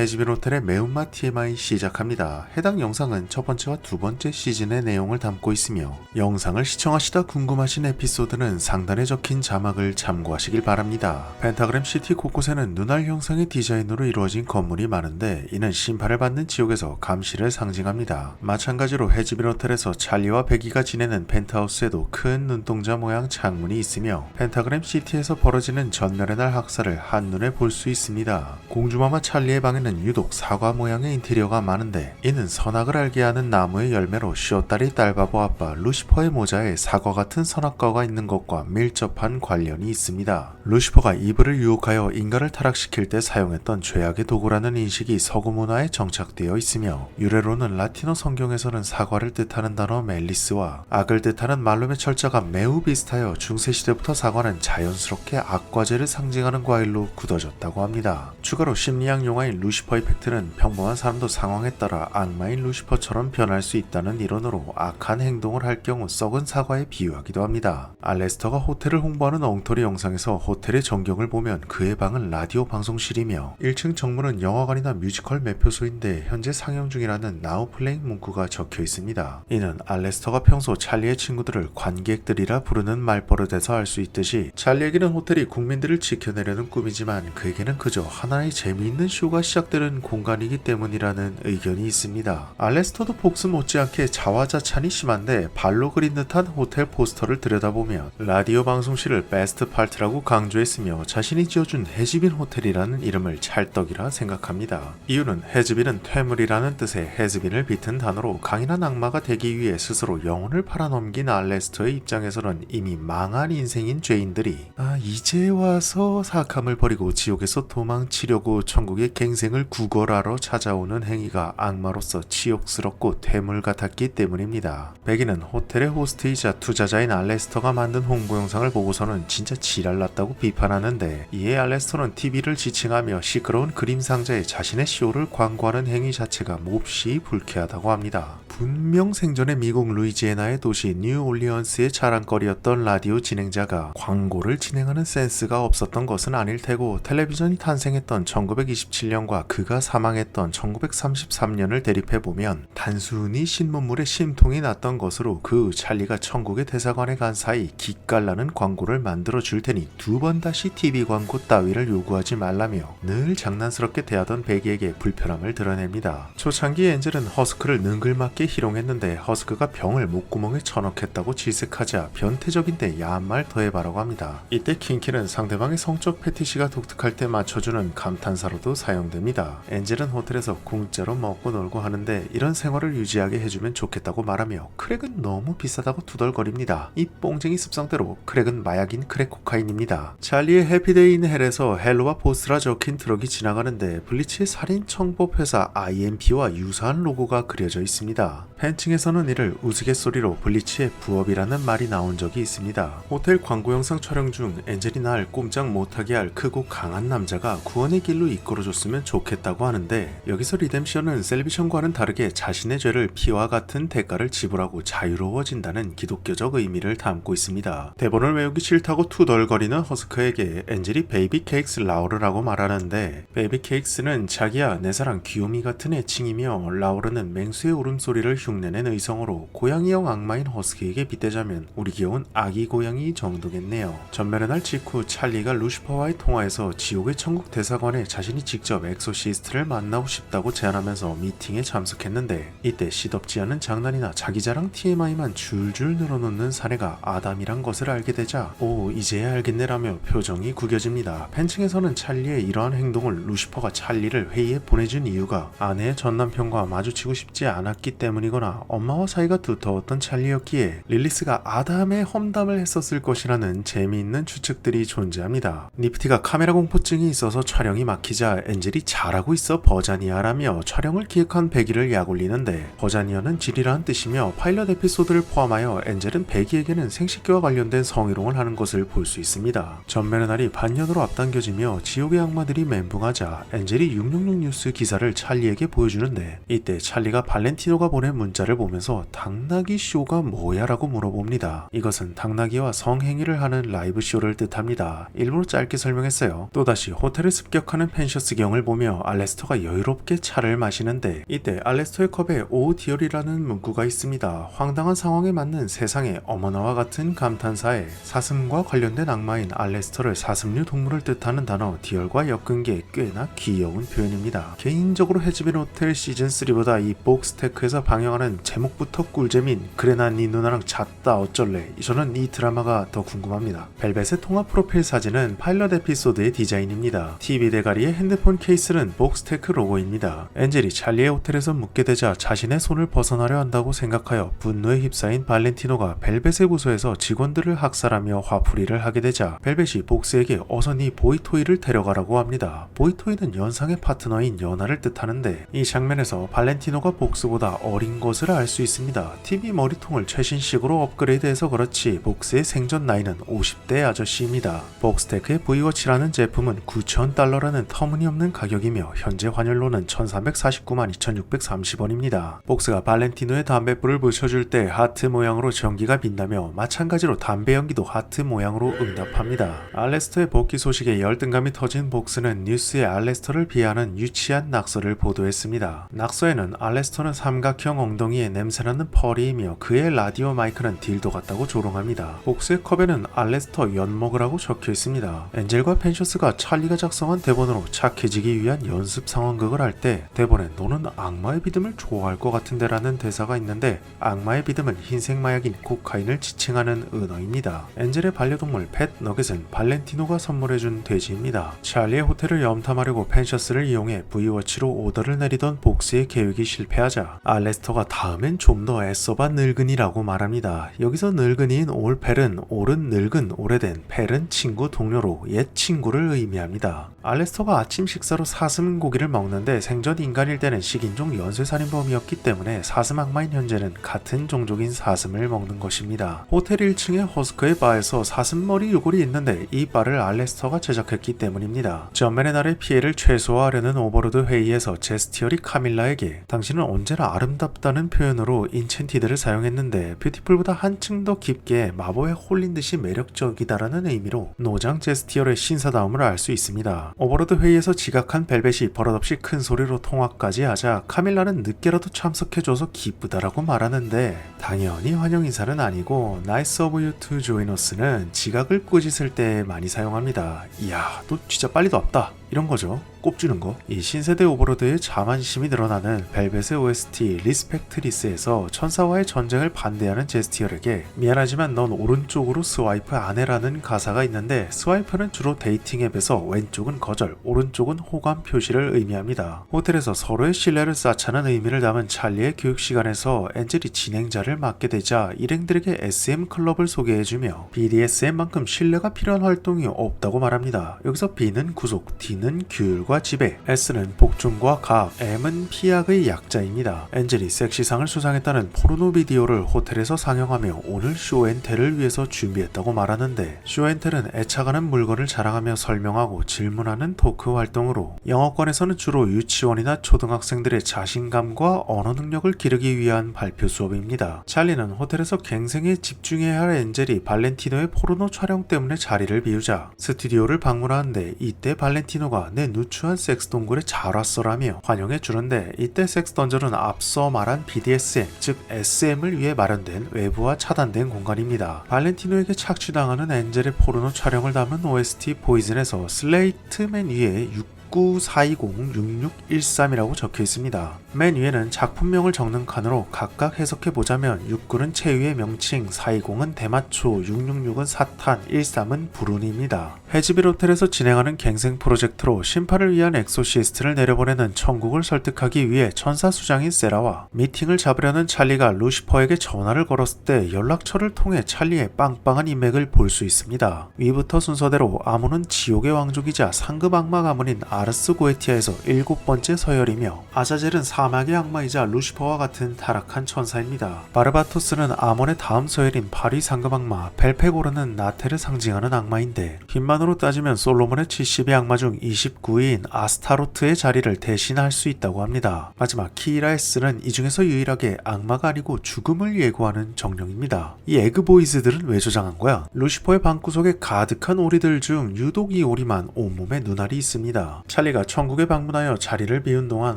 해지빈 호텔의 매운맛 TMI 시작합니다. 해당 영상은 첫 번째와 두 번째 시즌의 내용을 담고 있으며 영상을 시청하시다 궁금하신 에피소드는 상단에 적힌 자막을 참고하시길 바랍니다. 펜타그램 시티 곳곳에는 눈알 형상의 디자인으로 이루어진 건물이 많은데 이는 심판을 받는 지옥에서 감시를 상징합니다. 마찬가지로 해지빈 호텔에서 찰리와 베기가 지내는 펜트하우스에도 큰 눈동자 모양 창문이 있으며 펜타그램 시티에서 벌어지는 전멸의 날 학살을 한눈에 볼 수 있습니다. 공주마마 찰리의 방에는 유독 사과 모양의 인테리어가 많은데 이는 선악을 알게 하는 나무의 열매로 쇼딸이 딸바보 아빠 루시퍼의 모자에 사과 같은 선악과가 있는 것과 밀접한 관련이 있습니다. 루시퍼가 이브를 유혹하여 인간을 타락시킬 때 사용했던 죄악의 도구라는 인식이 서구 문화에 정착되어 있으며 유래로는 라틴어 성경에서는 사과를 뜻하는 단어 멜리스와 악을 뜻하는 말룸의 철자가 매우 비슷하여 중세시대부터 사과는 자연스럽게 악과제를 상징하는 과일로 굳어졌다고 합니다. 추가로 심리학 용어인 루시퍼 이펙트는 평범한 사람도 상황에 따라 악마인 루시퍼처럼 변할 수 있다는 이론으로 악한 행동을 할 경우 썩은 사과에 비유하기도 합니다. 알레스터가 호텔을 홍보하는 엉터리 영상에서 호텔의 전경을 보면 그의 방은 라디오 방송실이며 1층 정문은 영화관이나 뮤지컬 매표소인데 현재 상영 중이라는 나우 플레잉 문구가 적혀 있습니다. 이는 알레스터가 평소 찰리의 친구들을 관객들이라 부르는 말버릇에서 알 수 있듯이 찰리에게는 호텔이 국민들을 지켜내려는 꿈이지만 그에게는 그저 하나의 재미있는 쇼가 시작되는 공간이기 때문이라는 의견이 있습니다. 알레스터도 복스 못지않게 자화자찬이 심한데 발로 그린 듯한 호텔 포스터를 들여다보면 라디오 방송실을 베스트 파트라고 강조했으며 자신이 지어준 해지빈 호텔이라는 이름을 찰떡이라 생각합니다. 이유는 해지빈은 퇴물이라는 뜻의 해즈빈을 비튼 단어로 강인한 악마가 되기 위해 스스로 영혼을 팔아넘긴 알레스터의 입장에서는 이미 망한 인생인 죄인들이 이제 와서 사악함을 버리고 지옥에서 도망치려고 천국의 갱생을 구걸하러 찾아오는 행위가 악마로서 치욕스럽고 퇴물 같았기 때문입니다. 베기는 호텔의 호스트이자 투자자인 알레스터가 만든 홍보 영상을 보고서는 진짜 지랄났다고 비판하는데 이에 알레스터는 TV를 지칭하며 시끄러운 그림 상자에 자신의 쇼를 광고하는 행위 자체가 몹시 불쾌하다고 합니다. 분명 생전에 미국 루이지애나의 도시 뉴올리언스의 자랑거리였던 라디오 진행자가 광고를 진행하는 센스가 없었던 것은 아닐 테고 텔레비전이 탄생했던 1927년과 그가 사망했던 1933년을 대립해보면 단순히 신문물에 심통이 났던 것으로 그 찰리가 천국의 대사관에 간 사이 기깔나는 광고를 만들어 줄 테니 두 번 다시 TV 광고 따위를 요구하지 말라며 늘 장난스럽게 대하던 베기에게 불편함을 드러냅니다. 초창기 엔젤은 허스크를 능글맞게 희롱했는데 허스크가 병을 목구멍에 쳐넣겠다고 질색하자 변태적인데 야한 말 더해봐라고 합니다. 이때 킹키는 상대방의 성적 패티시가 독특할 때 맞춰주는 감탄사로도 사용됩니다. 엔젤은 호텔에서 공짜로 먹고 놀고 하는데 이런 생활을 유지하게 해주면 좋겠다고 말하며 크랙은 너무 비싸다고 투덜거립니다. 이 뽕쟁이 습성대로 크랙은 마약인 크랙 코카인입니다. 찰리의 해피데이 인 헬에서 헬로와 보스라 적힌 트럭이 지나가는데 블리치의 살인 청법 회사 IMP와 유사한 로고가 그려져 있습니다. 팬층에서는 이를 우스갯소리로 블리치의 부업이라는 말이 나온 적이 있습니다. 호텔 광고 영상 촬영 중 엔젤이 날 꼼짝 못하게 할 크고 강한 남자가 구원의 길로 이끌어줬으면 좋겠다고 하는데 여기서 리뎀션은 셀비션과는 다르게 자신의 죄를 피와 같은 대가를 지불하고 자유로워진다는 기독교적 의미를 담고 있습니다. 대본을 외우기 싫다고 투덜거리는 허스크에게 엔젤이 베이비 케이크스 라우르라고 말하는데 베이비 케이크스는 자기야 내 사랑 귀요미 같은 애칭이며 라우르는 맹수의 울음소리를 흉내낸 의성어로 고양이형 악마인 허스크에게 빗대자면 우리 귀여운 아기 고양이 정도겠네요. 전멸의 날 직후 찰리가 루시퍼와의 통화에서 지옥의 천국 대사관에 자신이 직접 엑소시스트를 만나고 싶다고 제안하면서 미팅에 참석했는데 이때 시덥지 않은 장난이나 자기 자랑 TMI만 줄줄 늘어놓는 사내가 아담이란 것을 알게 되자 오 이제야 알겠네라며 표정이 구겨집니다. 팬층에서는 찰리의 이러한 행동을 루시퍼가 찰리를 회의에 보내준 이유가 아내의 전남편과 마주치고 싶지 않았기 때문이거나 엄마와 사이가 두터웠던 찰리였기에 릴리스가 아담의 험담을 했었을 것이라는 재미있는 추측들이 존재합니다. 니프티가 카메라 공포증이 있어서 촬영이 막히자 엔젤이 잘하고 있어 버자니아라며 촬영을 기획한 베기를 약올리는데 버자니아는 질이라는 뜻이며 파일럿 에피소드를 포함하여 엔젤은 베기에게는 생식기와 관련된 성희롱을 하는 것을 볼 수 있습니다. 전멸의 날이 반년으로 앞당겨지며 지옥의 악마들이 멘붕하자 엔젤이 666 뉴스 기사를 찰리에게 보여주는데 이때 찰리가 발렌티노가 보낸 문자를 보면서 당나귀 쇼가 뭐야 라고 물어봅니다. 이것은 당나귀와 성행위를 하는 라이브 쇼를 뜻합니다. 일부러 짧게 설명했어요. 또다시 호텔을 습격하는 펜셔스경을 보며 있으며 알레스터가 여유롭게 차를 마시는데 이때 알레스터의 컵에 오디얼이라는 문구가 있습니다. 황당한 상황에 맞는 세상의 어머나와 같은 감탄사에 사슴과 관련된 악마인 알레스터를 사슴류 동물을 뜻하는 단어 디얼과 엮은 게 꽤나 귀여운 표현입니다. 개인적으로 해즈빈 호텔 시즌3보다 이 복스테크에서 방영하는 제목부터 꿀잼인 그래 난 네 누나랑 잤다 어쩔래, 저는 이 드라마가 더 궁금합니다. 벨벳의 통합 프로필 사진은 파일럿 에피소드의 디자인입니다. TV 대가리의 핸드폰 케이스는 복스테크 로고입니다. 엔젤이 찰리의 호텔에서 묵게 되자 자신의 손을 벗어나려 한다고 생각하여 분노에 휩싸인 발렌티노가 벨벳의 부서에서 직원들을 학살하며 화풀이를 하게 되자 벨벳이 복스에게 어서 네 보이토이를 데려가라고 합니다. 보이토이는 연상의 파트너인 연하를 뜻하는데 이 장면에서 발렌티노가 복스보다 어린 것을 알 수 있습니다. TV 머리통을 최신식으로 업그레이드해서 그렇지 복스의 생전 나이는 50대 아저씨입니다. 복스테크의 V워치라는 제품은 $9,000라는 터무니없는 가격이며 현재 환율로는 1,349만 2,630원입니다. 복스가 발렌티노의 담뱃불을 붙여줄 때 하트 모양으로 전기가 빛나며 마찬가지로 담배 연기도 하트 모양으로 응답합니다. 알레스터의 복귀 소식에 열등감이 터진 복스는 뉴스에 알레스터를 비하하는 유치한 낙서를 보도했습니다. 낙서에는 알레스터는 삼각형 엉덩이에 냄새나는 펄이이며 그의 라디오 마이크는 딜도 같다고 조롱합니다. 복스의 컵에는 알레스터 연먹으라고 적혀 있습니다. 엔젤과 펜셔스가 찰리가 작성한 대본으로 착해지기 위한 연습 상황극을 할 때 대본에 너는 악마의 비듬을 좋아할 것 같은데 라는 대사가 있는데 악마의 비듬은 흰색 마약인 코카인을 지칭하는 은어입니다. 엔젤의 반려동물 팻 너겟은 발렌티노가 선물해준 돼지입니다. 찰리의 호텔을 염탐하려고 펜셔스를 이용해 V워치로 오더를 내리던 복스의 계획이 실패하자 알레스터가 다음엔 좀 더 애써봐 늙은이라고 말합니다. 여기서 늙은이인 올펠은 올은 늙은 오래된, 펠은 친구 동료로 옛 친구를 의미합니다. 알레스터가 아침 식사로 사슴 고기를 먹는데 생전 인간일 때는 식인종 연쇄살인범이었기 때문에 사슴 악마인 현재는 같은 종족인 사슴을 먹는 것입니다. 호텔 1층의 허스크의 바에서 사슴머리 요골이 있는데 이 바를 알레스터가 제작했기 때문입니다. 전면의 날의 피해를 최소화하려는 오버로드 회의에서 제스티얼이 카밀라에게 당신은 언제나 아름답다는 표현으로 인챈티드를 사용했는데 뷰티풀보다 한층 더 깊게 마법에 홀린 듯이 매력적이다라는 의미로 노장 제스티얼의 신사다움을 알 수 있습니다. 오버로드 회의에서 지각한 벨벳이 버릇없이 큰 소리로 통화까지 하자 카밀라는 늦게라도 참석해줘서 기쁘다라고 말하는데 당연히 환영 인사는 아니고 Nice of you to join us는 지각을 꾸짖을 때 많이 사용합니다. 이야 너 진짜 빨리도 왔다 이런 거죠. 꼽주는 거. 이 신세대 오버로드의 자만심이 드러나는 벨벳의 OST 리스펙트리스에서 천사와의 전쟁을 반대하는 제스티얼에게 미안하지만 넌 오른쪽으로 스와이프 안 해라는 가사가 있는데 스와이프는 주로 데이팅 앱에서 왼쪽은 거절, 오른쪽은 호감 표시를 의미합니다. 호텔에서 서로의 신뢰를 쌓자는 의미를 담은 찰리의 교육 시간에서 엔젤이 진행자를 맡게 되자 일행들에게 SM 클럽을 소개해주며 BDSM만큼 신뢰가 필요한 활동이 없다고 말합니다. 여기서 B는 구속, D는 규율과 지배, S는 복종과 가압, M은 피약의 약자입니다. 엔젤이 섹시상을 수상했다는 포르노 비디오를 호텔에서 상영하며 오늘 쇼앤텔을 위해서 준비했다고 말하는데 쇼앤텔은 애착하는 물건을 자랑하며 설명하고 질문하는 토크 활동으로 영어권에서는 주로 유치원이나 초등학생들의 자신감과 언어 능력을 기르기 위한 발표 수업입니다. 찰리는 호텔에서 갱생에 집중해야 할 엔젤이 발렌티노의 포르노 촬영 때문에 자리를 비우자 스튜디오를 방문하는데 이때 발렌티노가 내 누추한 섹스 동굴에 잘 왔어라며 환영해 주는데 이때 섹스 던전은 앞서 말한 BDSM 즉 SM을 위해 마련된 외부와 차단된 공간입니다. 발렌티노에게 착취당하는 엔젤의 포르노 촬영을 담은 OST 포이즌에서 슬레이트맨 위에 69420663이라고 적혀 있습니다. 맨 위에는 작품명을 적는 칸으로 각각 해석해보자면 69는 체위의 명칭, 420은 대마초, 666은 사탄, 13은 불운입니다. 해즈빌 호텔에서 진행하는 갱생 프로젝트로 심판을 위한 엑소시스트를 내려보내는 천국을 설득하기 위해 천사 수장인 세라와 미팅을 잡으려는 찰리가 루시퍼에게 전화를 걸었을 때 연락처를 통해 찰리의 빵빵한 인맥을 볼 수 있습니다. 위부터 순서대로 아몬은 지옥의 왕족이자 상급 악마 가문인 아르스 고에티아에서 7번째 서열이며 아자젤은 사막의 악마이자 루시퍼와 같은 타락한 천사입니다. 바르바토스는 아몬의 다음 서열인 8위 상급 악마, 벨페고르는 나텔을 상징하는 악마인데 빈만으로 따지면 솔로몬의 70위 악마 중 29위인 아스타로트의 자리를 대신할 수 있다고 합니다. 마지막 키라에스는 이 중에서 유일하게 악마가 아니고 죽음을 예고하는 정령입니다. 이 에그보이즈들은 왜 저장한 거야? 루시퍼의 방구석에 가득한 오리들 중 유독 이 오리만 온몸에 눈알이 있습니다. 찰리가 천국에 방문하여 자리를 비운 동안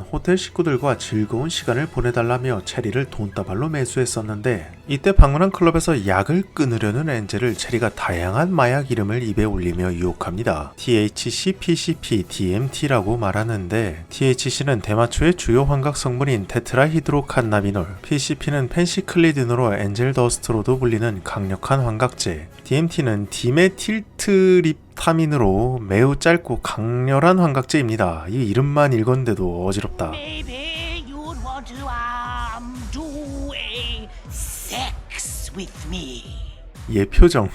호텔 식구들과 즐거운 시간을 보내달라며 체리를 돈다발로 매수했었는데, 이때 방문한 클럽에서 약을 끊으려는 엔젤을 체리가 다양한 마약 이름을 입에 올리며 유혹합니다. THC, PCP, DMT라고 말하는데, THC는 대마초의 주요 환각 성분인 테트라히드로칸나비놀, PCP는 펜시클리딘으로 엔젤 더스트로도 불리는 강력한 환각제, DMT는 디메틸트립타민으로 매우 짧고 강렬한 환각제입니다. 이 이름만 읽었는데도 어지럽다. Maybe you'd want to do a sex with me. 얘 표정.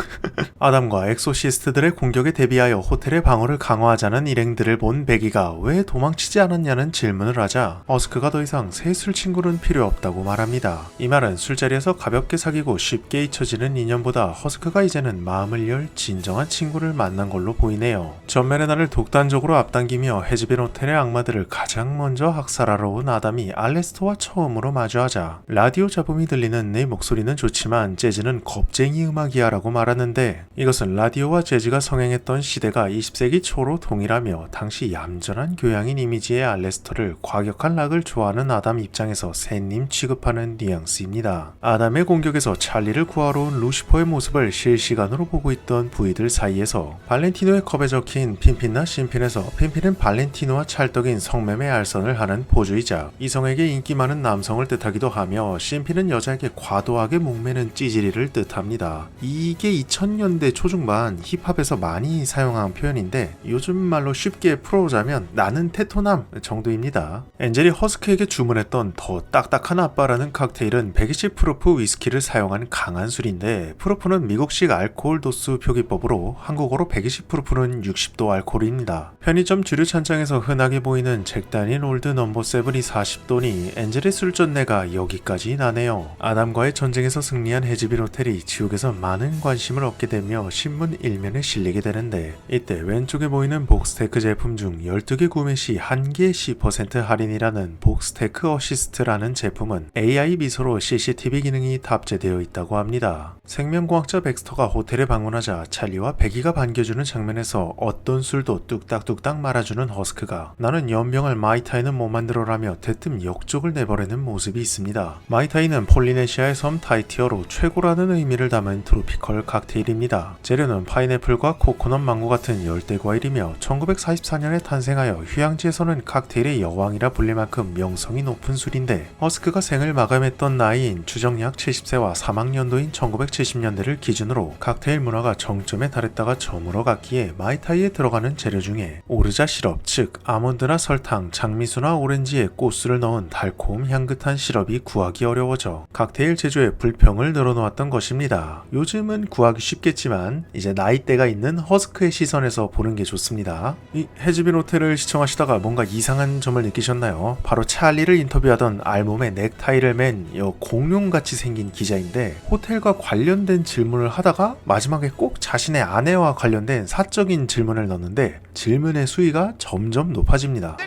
아담과 엑소시스트들의 공격에 대비하여 호텔의 방어를 강화하자는 일행들을 본 베기가 왜 도망치지 않았냐는 질문을 하자 허스크가 더 이상 새 술 친구는 필요 없다고 말합니다. 이 말은 술자리에서 가볍게 사귀고 쉽게 잊혀지는 인연보다 허스크가 이제는 마음을 열 진정한 친구를 만난 걸로 보이네요. 전멸의 날을 독단적으로 앞당기며 헤즈빈 호텔의 악마들을 가장 먼저 학살하러 온 아담이 알레스터와 처음으로 마주하자 라디오 잡음이 들리는 내 목소리는 좋지만 재즈는 겁쟁이 음악이야 라고 말하는데, 이것은 라디오와 재즈가 성행했던 시대가 20세기 초로 동일하며 당시 얌전한 교양인 이미지의 알레스터를 과격한 락을 좋아하는 아담 입장에서 샌님 취급하는 뉘앙스입니다. 아담의 공격에서 찰리를 구하러 온 루시퍼의 모습을 실시간으로 보고 있던 부이들 사이에서 발렌티노의 컵에 적힌 핀핀나 신핀에서 핀핀은 발렌티노와 찰떡인 성매매 알선을 하는 포주이자 이성에게 인기 많은 남성을 뜻하기도 하며, 신핀은 여자에게 과도하게 목매는 찌질이를 뜻합니다. 이게 2000년대 초중반 힙합에서 많이 사용한 표현인데 요즘 말로 쉽게 풀어오자면 나는 테토남 정도입니다. 엔젤이 허스크에게 주문했던 더 딱딱한 아빠라는 칵테일은 120 프루프 위스키를 사용한 강한 술인데, 프루프는 미국식 알코올 도수 표기법으로 한국어로 120 프루프는 60도 알코올입니다. 편의점 주류 찬장에서 흔하게 보이는 잭다니엘 올드 넘버 7이 40도니 엔젤의 술전내가 여기까지 나네요. 아담과의 전쟁에서 승리한 헤즈빈 호텔이 지옥에서 많은 관심을 얻게 되며 신문 일면에 실리게 되는데, 이때 왼쪽에 보이는 복스테크 제품 중 12개 구매 시 1개 10% 할인이라는 복스테크 어시스트라는 제품은 AI 미소로 CCTV 기능이 탑재되어 있다고 합니다. 생명공학자 백스터가 호텔에 방문하자 찰리와 베기가 반겨주는 장면에서 어떤 술도 뚝딱뚝딱 말아주는 허스크가 나는 연병을 마이타이는 못 만들어라며 대뜸 역적을 내버리는 모습이 있습니다. 마이타이는 폴리네시아의 섬 타이티어로 최고라는 의미를 담은 트로피컬 칵테일입니다. 재료는 파인애플과 코코넛 망고 같은 열대과일이며 1944년에 탄생하여 휴양지에서는 칵테일의 여왕이라 불릴 만큼 명성이 높은 술인데, 허스크가 생을 마감했던 나이인 추정약 70세와 사망연도인 1970년대를 기준으로 칵테일 문화가 정점에 달했다가 저물어갔기에 마이타이에 들어가는 재료 중에 오르자 시럽, 즉 아몬드나 설탕, 장미수나 오렌지에 꽃술을 넣은 달콤 향긋한 시럽이 구하기 어려워져 칵테일 제조에 불평을 늘어놓았던 것입니다. 요즘은 구하기 쉽겠지만 이제 나이대가 있는 허스크의 시선에서 보는 게 좋습니다. 이 헤즈빈 호텔을 시청하시다가 뭔가 이상한 점을 느끼셨나요? 바로 찰리를 인터뷰하던 알몸에 넥타이를 맨 공룡같이 생긴 기자인데, 호텔과 관련된 질문을 하다가 마지막에 꼭 자신의 아내와 관련된 사적인 질문을 넣는데 질문의 수위가 점점 높아집니다.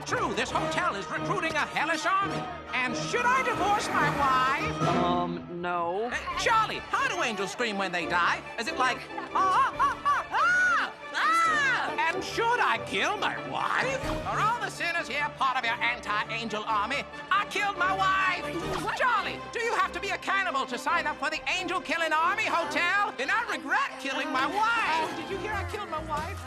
And should I divorce my wife? No. Charlie, how do angels scream when they die? Is it like, ah, ah, ah, ah, ah? And should I kill my wife? Are all the sinners here part of your anti-angel army? I killed my wife! Charlie, do you have to be a cannibal to sign up for the Angel Killing Army Hotel? And I regret killing my wife! Did you hear I killed my wife?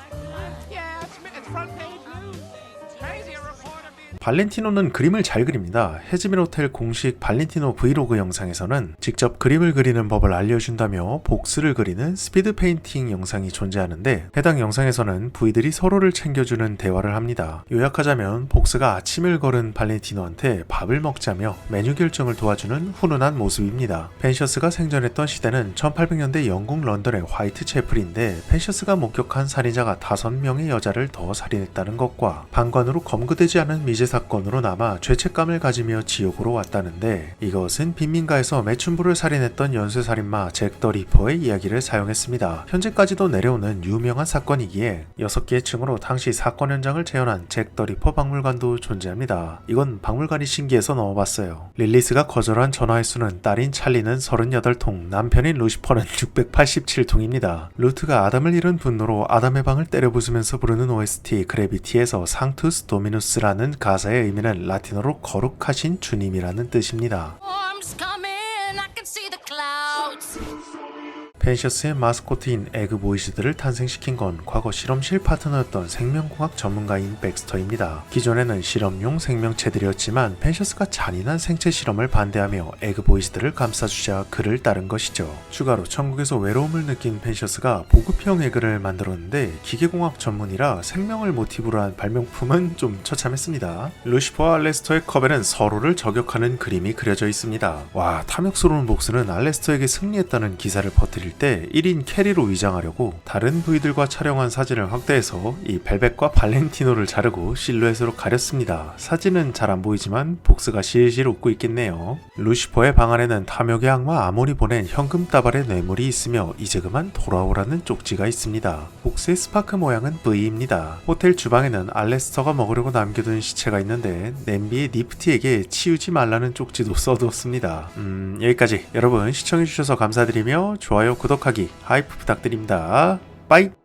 Yeah, it's front page news. It's crazy, a reporter being... 발렌티노는 그림을 잘 그립니다. 헤즈빈 호텔 공식 발렌티노 브이로그 영상에서는 직접 그림을 그리는 법을 알려준다며 복스를 그리는 스피드 페인팅 영상이 존재하는데, 해당 영상에서는 부이들이 서로를 챙겨주는 대화를 합니다. 요약하자면 복스가 아침을 걸은 발렌티노한테 밥을 먹자며 메뉴 결정을 도와주는 훈훈한 모습입니다. 펜셔스가 생전했던 시대는 1800년대 영국 런던의 화이트 채플인데, 펜셔스가 목격한 살인자가 5명의 여자를 더 살인했다는 것과 방관으로 검거되지 않은 미제 사건으로 남아 죄책감을 가지며 지옥으로 왔다는데, 이것은 빈민가에서 매춘부를 살인했던 연쇄살인마 잭 더 리퍼의 이야기를 사용했습니다. 현재까지도 내려오는 유명한 사건이기에 6개의 층으로 당시 사건 현장을 재현한 잭 더 리퍼 박물관도 존재합니다. 이건 박물관이 신기해서 넣어봤어요. 릴리스가 거절한 전화 횟수는 딸인 찰리는 38통, 남편인 루시퍼는 687통입니다. 루트가 아담을 잃은 분노로 아담의 방을 때려부수면서 부르는 OST 그래비티에서 상투스 도미누스라는 가사의 의미는 라틴어로 거룩하신 주님이라는 뜻입니다. Storm's coming, I can see the clouds. 펜셔스의 마스코트인 에그 보이즈들을 탄생시킨 건 과거 실험실 파트너였던 생명공학 전문가인 백스터입니다. 기존에는 실험용 생명체들이었지만 펜셔스가 잔인한 생체 실험을 반대하며 에그 보이즈들을 감싸주자 그를 따른 것이죠. 추가로 천국에서 외로움을 느낀 펜셔스가 보급형 에그를 만들었는데 기계공학 전문이라 생명을 모티브로 한 발명품은 좀 처참했습니다. 루시퍼와 알레스터의 컵에는 서로를 저격하는 그림이 그려져 있습니다. 와, 탐욕스러운 복수는 알레스터에게 승리했다는 기사를 퍼뜨릴 때 1인 캐리로 위장하려고 다른 부위들과 촬영한 사진을 확대해서 이 벨벳과 발렌티노를 자르고 실루엣으로 가렸습니다. 사진은 잘 안 보이지만 복스가 실실 웃고 있겠네요. 루시퍼의 방 안에는 탐욕의 악마 아몬이 보낸 현금 따발의 뇌물이 있으며 이제 그만 돌아오라는 쪽지가 있습니다. 복스의 스파크 모양은 V입니다. 호텔 주방에는 알레스터가 먹으려고 남겨둔 시체가 있는데 냄비의 니프티에게 치우지 말라는 쪽지도 써두었습니다. 여기까지. 여러분 시청해주셔서 감사드리며 좋아요, 구독하기, 하이프 부탁드립니다. 빠이!